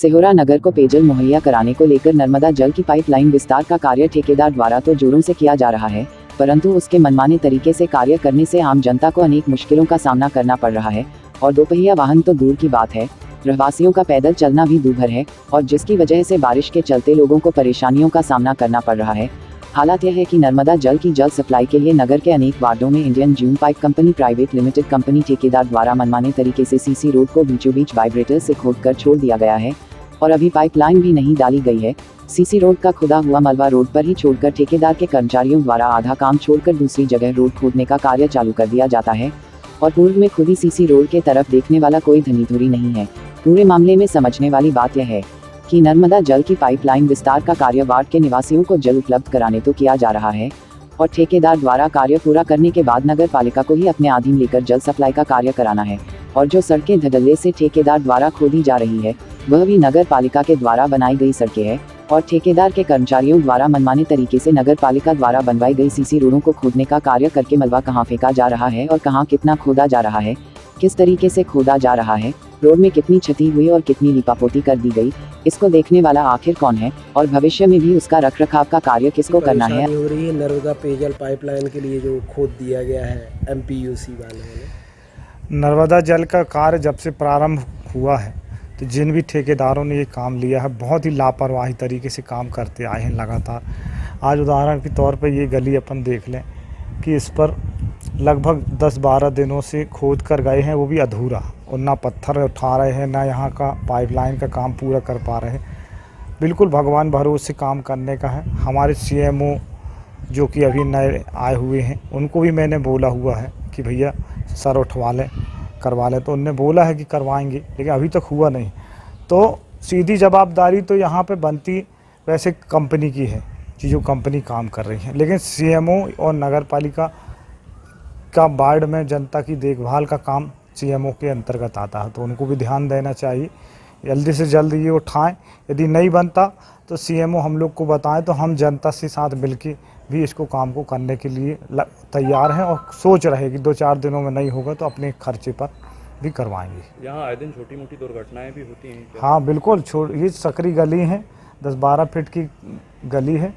सिहोरा नगर को पेयजल मुहैया कराने को लेकर नर्मदा जल की पाइपलाइन विस्तार का कार्य ठेकेदार द्वारा तो जोरों से किया जा रहा है, परंतु उसके मनमाने तरीके से कार्य करने से आम जनता को अनेक मुश्किलों का सामना करना पड़ रहा है और दोपहिया वाहन तो दूर की बात है, रहवासियों का पैदल चलना भी दूभर है और जिसकी वजह से बारिश के चलते लोगों को परेशानियों का सामना करना पड़ रहा है। हालात यह है कि नर्मदा जल की जल सप्लाई के लिए नगर के अनेक वार्डों में Indian Hume pipe company private limited company ठेकेदार द्वारा मनमाने तरीके से सीसी रोड को बीचों बीच वाइब्रेटर से खोदकर छोड़ दिया गया है और अभी पाइपलाइन भी नहीं डाली गई है। सीसी रोड का खुदा हुआ मलबा रोड पर ही छोड़कर ठेकेदार के कर्मचारियों द्वारा आधा काम छोड़कर दूसरी जगह रोड खोदने का कार्य चालू कर दिया जाता है और पूर्व में खुदी सीसी रोड के तरफ देखने वाला कोई धनीधुरी नहीं है। पूरे मामले में समझने वाली बात यह है कि नर्मदा जल की पाइपलाइन विस्तार का कार्य वार्ड के निवासियों को जल उपलब्ध कराने तो किया जा रहा है और ठेकेदार द्वारा कार्य पूरा करने के बाद नगर पालिका को ही अपने अधीन लेकर जल सप्लाई का कार्य कराना है और जो सड़कें धड़ल्ले से ठेकेदार द्वारा खोदी जा रही है वह भी नगर पालिका के द्वारा बनाई गई सड़कें हैं और ठेकेदार के कर्मचारियों द्वारा मनमाने तरीके से नगर पालिका द्वारा बनवाई गई सीसी रोडों को खोदने का कार्य करके मलबा कहाँ फेंका जा रहा है और कहाँ कितना खोदा जा रहा है, किस तरीके से खोदा जा रहा है, रोड में कितनी क्षति हुई और कितनी लिपापोती कर दी गई, इसको देखने वाला आखिर कौन है और भविष्य में भी उसका रखरखाव का कार्य किसको करना है। हो रही है नर्मदा पेयजल पाइपलाइन के लिए जो खोद दिया गया है एमपीयूसी वालों ने। नर्मदा जल का कार्य जब से प्रारंभ हुआ है तो जिन भी ठेकेदारों ने ये काम लिया है बहुत ही लापरवाही तरीके से काम करते आए हैं लगातार। आज उदाहरण के तौर पर ये गली अपन देख लें कि इस पर लगभग 10-12 दिनों से खोद कर गए हैं, वो भी अधूरा, और ना पत्थर उठा रहे हैं ना यहाँ का पाइपलाइन का काम पूरा कर पा रहे हैं। बिल्कुल भगवान भरोसे काम करने का है। हमारे सीएमओ जो कि अभी नए आए हुए हैं उनको भी मैंने बोला हुआ है कि भैया सर उठवा लें करवा लें, तो उनने बोला है कि करवाएंगे, लेकिन अभी तक हुआ नहीं। तो सीधी जवाबदारी तो यहाँ पे बनती वैसे कंपनी की है कि जो कंपनी काम कर रही है, लेकिन सीएमओ और नगर पालिका का वार्ड में जनता की देखभाल का काम सीएमओ के अंतर्गत आता है, तो उनको भी ध्यान देना चाहिए, जल्दी से जल्दी ये उठाएं। यदि नहीं बनता तो सीएमओ हम लोग को बताएं, तो हम जनता से साथ मिलके भी इसको काम को करने के लिए तैयार हैं और सोच रहे कि 2-4 दिनों में नहीं होगा तो अपने खर्चे पर भी करवाएंगे। यहाँ आए दिन छोटी मोटी दुर्घटनाएं भी होती हैं क्या? हाँ बिल्कुल, ये सकरी गली है, 10-12 फीट की गली है।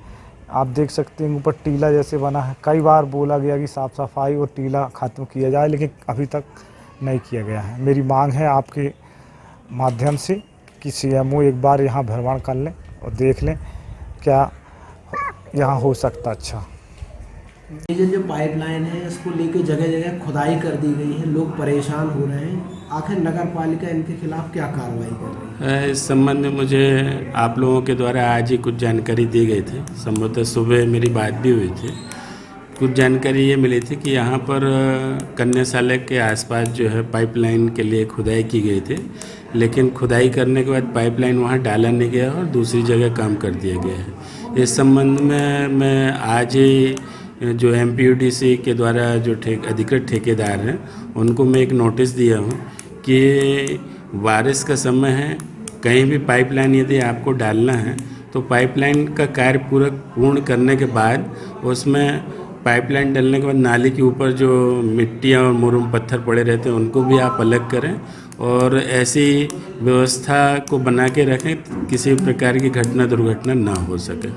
आप देख सकते हैं ऊपर टीला जैसे बना है। कई बार बोला गया कि साफ़ सफाई और टीला ख़त्म किया जाए, लेकिन अभी तक नहीं किया गया है। मेरी मांग है आपके माध्यम से कि सीएमओ एक बार यहाँ भ्रमण कर लें और देख लें क्या यहाँ हो सकता। अच्छा, ये जो पाइपलाइन है इसको लेके जगह जगह खुदाई कर दी गई है, लोग परेशान हो रहे हैं। आखिर नगर पालिका इनके खिलाफ क्या कार्रवाई कर रही है? इस संबंध में मुझे आप लोगों के द्वारा आज ही कुछ जानकारी दी गई थी। संभवतः सुबह मेरी बात भी हुई थी। कुछ जानकारी ये मिली थी कि यहाँ पर कन्याशाला के आसपास जो है पाइपलाइन के लिए खुदाई की गई थी, लेकिन खुदाई करने के बाद पाइपलाइन वहाँ डाला नहीं गया और दूसरी जगह काम कर दिया गया है। इस संबंध में मैं आज ही जो एमपीयूडीसी के द्वारा जो अधिकृत ठेकेदार हैं उनको मैं एक नोटिस दिया हूँ कि बारिश का समय है, कहीं भी पाइपलाइन यदि आपको डालना है तो पाइपलाइन का कार्य पूर्ण करने के बाद उसमें पाइपलाइन डालने के बाद नाली के ऊपर जो मिट्टियाँ और मुरुम पत्थर पड़े रहते हैं उनको भी आप अलग करें और ऐसी व्यवस्था को बना के रखें किसी प्रकार की घटना दुर्घटना ना हो सके।